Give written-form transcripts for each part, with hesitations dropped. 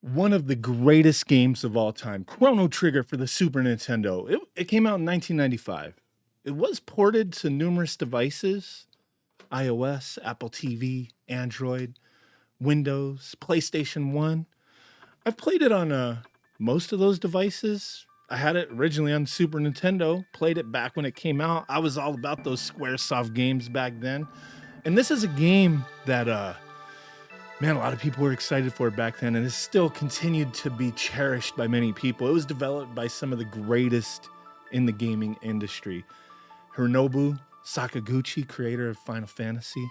One of the greatest games of all time, Chrono Trigger for the Super Nintendo. It came out in 1995. It was ported to numerous devices: iOS, Apple TV, Android, Windows, PlayStation 1. I've played it on most of those devices. I had it originally on Super Nintendo, played it back when it came out. I was all about those Squaresoft games back then. And this is a game that man, a lot of people were excited for it back then, and it's still continued to be cherished by many people. It was developed by some of the greatest in the gaming industry. Hironobu Sakaguchi, creator of Final Fantasy.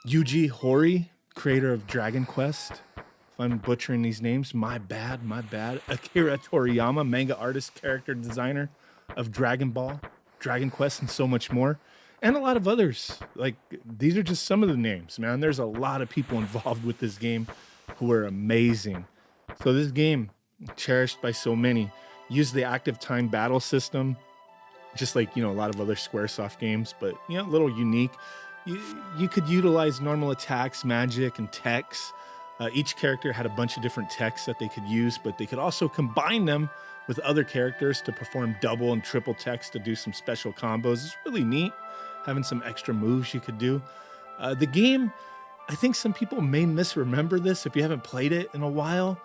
Yuji Horii, creator of Dragon Quest. If I'm butchering these names, my bad, my bad. Akira Toriyama, manga artist, character designer of Dragon Ball, Dragon Quest, and so much more. And a lot of others. Like, these are just some of the names, man. There's a lot of people involved with this game who are amazing. So this game, cherished by so many, used the active time battle system, just like, a lot of other Squaresoft games, but, a little unique. You could utilize normal attacks, magic, and techs. Each character had a bunch of different techs that they could use, but they could also combine them with other characters to perform double and triple techs to do some special combos. It's really neat, having some extra moves you could do. The game, I think some people may misremember this if you haven't played it in a while,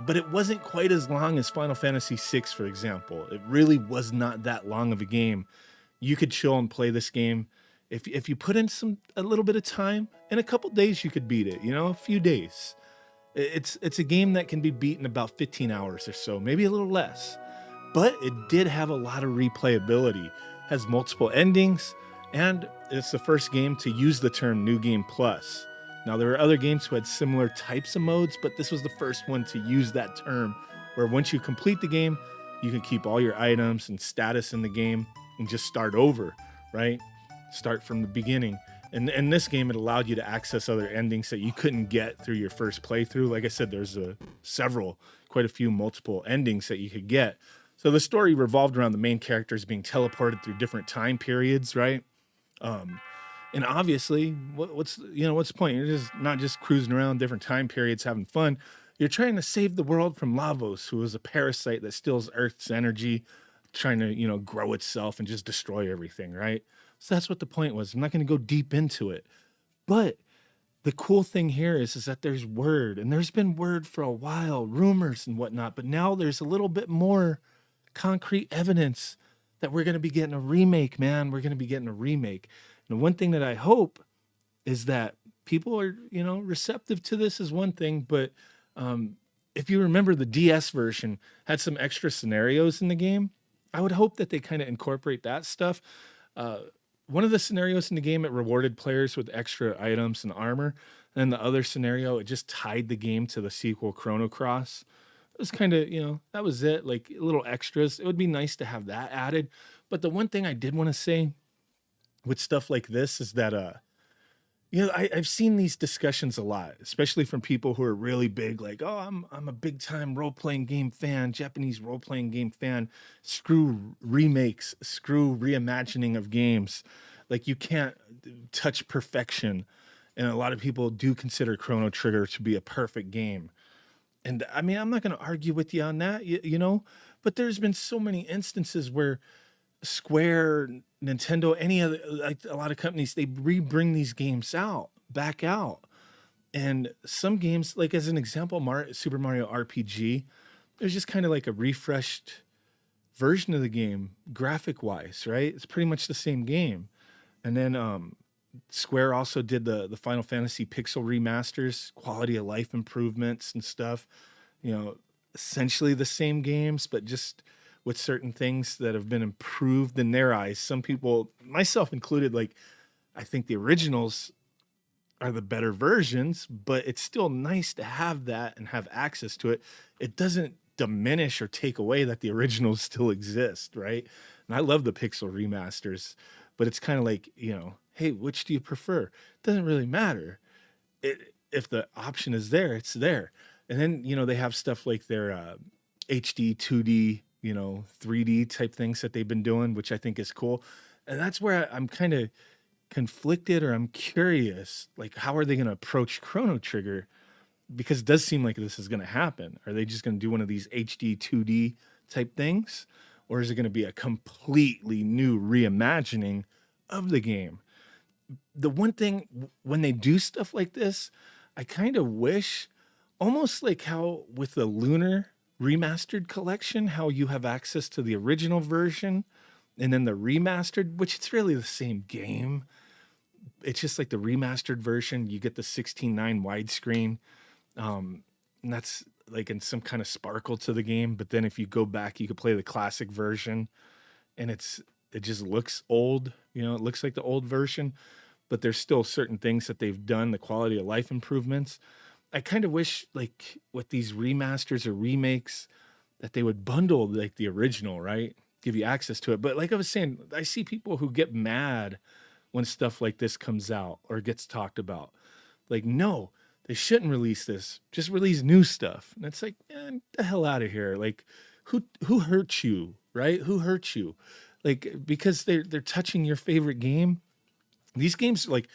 but it wasn't quite as long as Final Fantasy VI, for example. It really was not that long of a game. You could chill and play this game. If you put in a little bit of time, in a couple days you could beat it, a few days. It's a game that can be beaten about 15 hours or so, maybe a little less. But it did have a lot of replayability, has multiple endings, and it's the first game to use the term New Game Plus. Now, there are other games who had similar types of modes, but this was the first one to use that term, where once you complete the game, you can keep all your items and status in the game and just start over, right? Start from the beginning. And in this game, it allowed you to access other endings that you couldn't get through your first playthrough. Like I said, there's quite a few multiple endings that you could get. So the story revolved around the main characters being teleported through different time periods, right? And obviously, what's the point? You're just not just cruising around different time periods having fun. You're trying to save the world from Lavos, who is a parasite that steals Earth's energy, trying to grow itself and just destroy everything, right? So that's what the point was. I'm not going to go deep into it, but the cool thing here is that there's word, and there's been word for a while, rumors and whatnot, but now there's a little bit more concrete evidence that we're going to be getting a remake, man. We're going to be getting a remake. And one thing that I hope is that people are, receptive to this is one thing, but if you remember, the DS version had some extra scenarios in the game. I would hope that they kind of incorporate that stuff. One of the scenarios in the game, it rewarded players with extra items and armor. And the other scenario, it just tied the game to the sequel Chrono Cross. It was kind of, that was it, like little extras. It would be nice to have that added. But the one thing I did want to say with stuff like this is that, I've seen these discussions a lot, especially from people who are really big, like, oh, I'm a big time role playing game fan, Japanese role playing game fan. Screw remakes, screw reimagining of games. Like, you can't touch perfection. And a lot of people do consider Chrono Trigger to be a perfect game. And I mean, I'm not going to argue with you on that, but there's been so many instances where Square, Nintendo, any other, like a lot of companies, they bring these games back out. And some games, like as an example, Super Mario RPG, there's just kind of like a refreshed version of the game, graphic wise, right? It's pretty much the same game. And then Square also did the Final Fantasy Pixel remasters, quality of life improvements and stuff. Essentially the same games, but just with certain things that have been improved in their eyes. Some people, myself included, like, I think the originals are the better versions, but it's still nice to have that and have access to it. It doesn't diminish or take away that the originals still exist, right? And I love the Pixel remasters, but it's kind of like, hey, which do you prefer? It doesn't really matter. If the option is there, it's there. And then, they have stuff like their HD-2D, 3D type things that they've been doing, which I think is cool. And that's where I'm kind of conflicted, or I'm curious, like, how are they going to approach Chrono Trigger? because it does seem like this is going to happen. Are they just going to do one of these HD-2D type things? Or is it going to be a completely new reimagining of the game? The one thing, when they do stuff like this, I kind of wish, almost like how with the Lunar Remastered Collection, how you have access to the original version and then the remastered, which it's really the same game. It's just like the remastered version. You get the 16:9 widescreen. And that's like in some kind of sparkle to the game. But then if you go back, you could play the classic version, and it just looks old. You know, it looks like the old version, but there's still certain things that they've done, the quality of life improvements. I kind of wish, like with these remasters or remakes, that they would bundle like the original, right? Give you access to it. But like I was saying, I see people who get mad when stuff like this comes out or gets talked about. Like, no, they shouldn't release this. Just release new stuff. And it's like, man, the hell out of here. Like, who hurt you, right? Who hurt you? Like, because they're touching your favorite game. These games, like,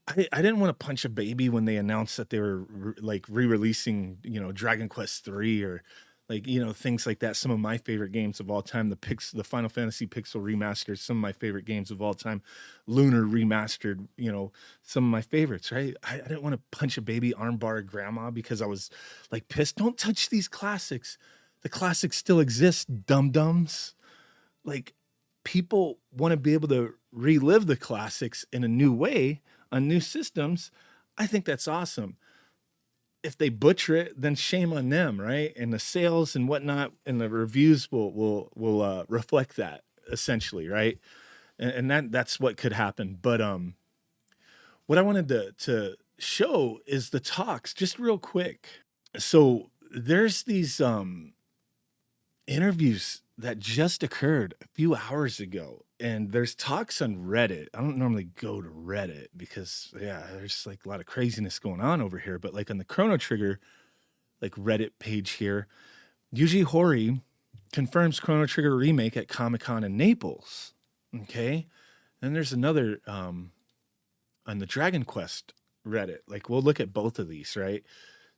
I didn't want to punch a baby when they announced that they were like re-releasing, Dragon Quest 3 or like, things like that. Some of my favorite games of all time, the Final Fantasy Pixel remastered, some of my favorite games of all time, Lunar remastered, some of my favorites, right? I didn't want to punch a baby armbar grandma because I was like pissed. Don't touch these classics. The classics still exist, dum-dums. Like, people want to be able to relive the classics in a new way on new systems. I think that's awesome. If they butcher it, then shame on them, right? And the sales and whatnot and the reviews will reflect that essentially, right? And that's what could happen. But what I wanted to show is the talks, just real quick. So there's these interviews that just occurred a few hours ago, and there's talks on Reddit. I don't normally go to Reddit because there's like a lot of craziness going on over here, but like on the Chrono Trigger like Reddit page here, Yuji Horii confirms Chrono Trigger remake at Comic-Con in Naples. Okay. And there's another on the Dragon Quest Reddit. Like, we'll look at both of these, right?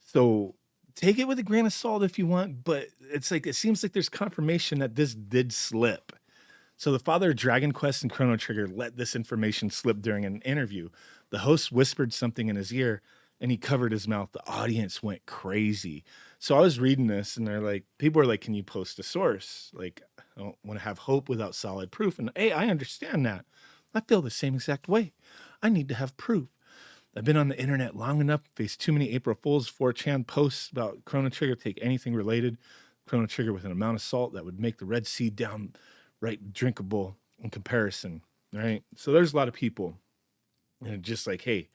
So take it with a grain of salt if you want, but it's like, it seems like there's confirmation that this did slip. So the father of Dragon Quest and Chrono Trigger let this information slip during an interview. The host whispered something in his ear and he covered his mouth. The audience went crazy. So I was reading this and people are like, can you post a source? Like, I don't want to have hope without solid proof. And hey, I understand that. I feel the same exact way. I need to have proof. I've been on the internet long enough, faced too many April Fool's 4chan posts about Chrono Trigger. Take anything related Chrono Trigger with an amount of salt that would make the Red Sea downright drinkable in comparison, right? So there's a lot of people and just like, hey,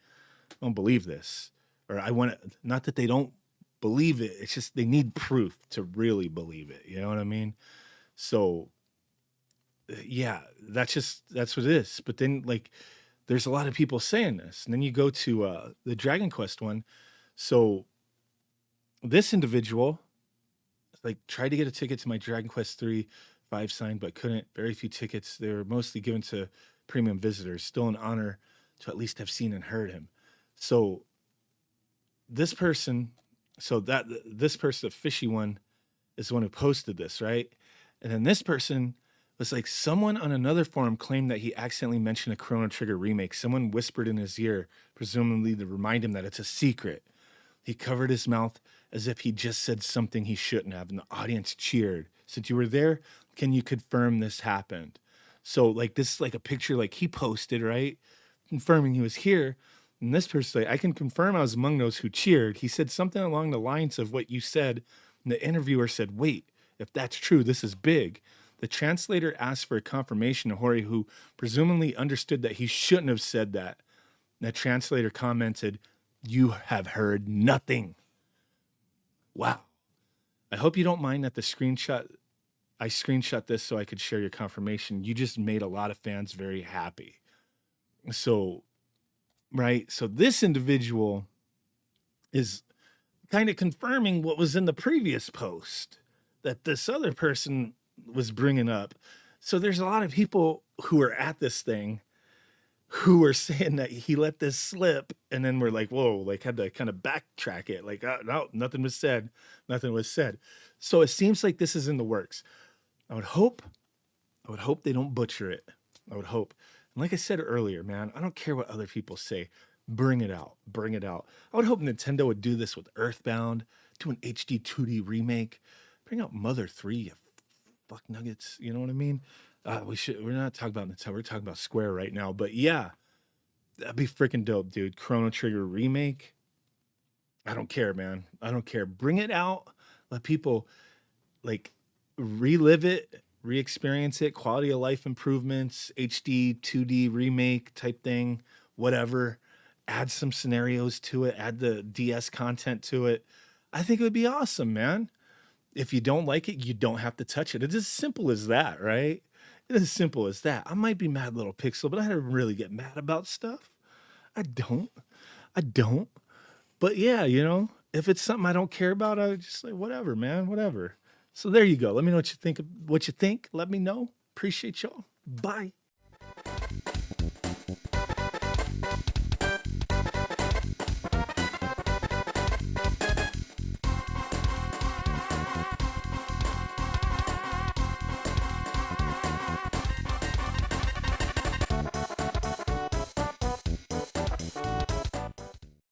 I don't believe this. Or I want to, not that they don't believe it, it's just they need proof to really believe it. You know what I mean? So yeah, that's what it is. But then like, there's a lot of people saying this. And then you go to the Dragon Quest one. So this individual like tried to get a ticket to my Dragon Quest 3 5 signed, but couldn't. Very few tickets. They were mostly given to premium visitors. Still an honor to at least have seen and heard him. So this person, the fishy one, is the one who posted this, right? And then this person was like, someone on another forum claimed that he accidentally mentioned a Chrono Trigger remake. Someone whispered in his ear, presumably to remind him that it's a secret. He covered his mouth as if he just said something he shouldn't have, and the audience cheered. Since you were there, can you confirm this happened? So like, this is like a picture like he posted, right? Confirming he was here. And this person, like, I can confirm I was among those who cheered. He said something along the lines of what you said. And the interviewer said, wait, if that's true, this is big. The translator asked for a confirmation of Horii, who presumably understood that he shouldn't have said that. And the translator commented, you have heard nothing. Wow. I hope you don't mind that I screenshot this so I could share your confirmation. You just made a lot of fans very happy. So, right. So this individual is kind of confirming what was in the previous post that this other person was bringing up. So there's a lot of people who are at this thing who were saying that he let this slip, and then we're like, whoa, like had to kind of backtrack it. Like, no, nothing was said. Nothing was said. So it seems like this is in the works. I would hope they don't butcher it. I would hope. And like I said earlier, man, I don't care what other people say. Bring it out. Bring it out. I would hope Nintendo would do this with Earthbound, do an HD-2D remake, bring out Mother 3, you fuck nuggets. You know what I mean? We're not talking about Nintendo. We're talking about Square right now. But yeah, that'd be freaking dope, dude. Chrono Trigger remake. I don't care, man. I don't care. Bring it out. Let people like relive it, re-experience it, quality of life improvements, HD 2D remake type thing, whatever. Add some scenarios to it, add the DS content to it. I think it would be awesome, man. If you don't like it, you don't have to touch it. It's as simple as that, right? It's as simple as that. I might be mad little pixel, but I don't really get mad about stuff. I don't. I don't. But yeah, if it's something I don't care about, I just like whatever, man, whatever. So there you go. Let me know what you think. Let me know. Appreciate y'all. Bye.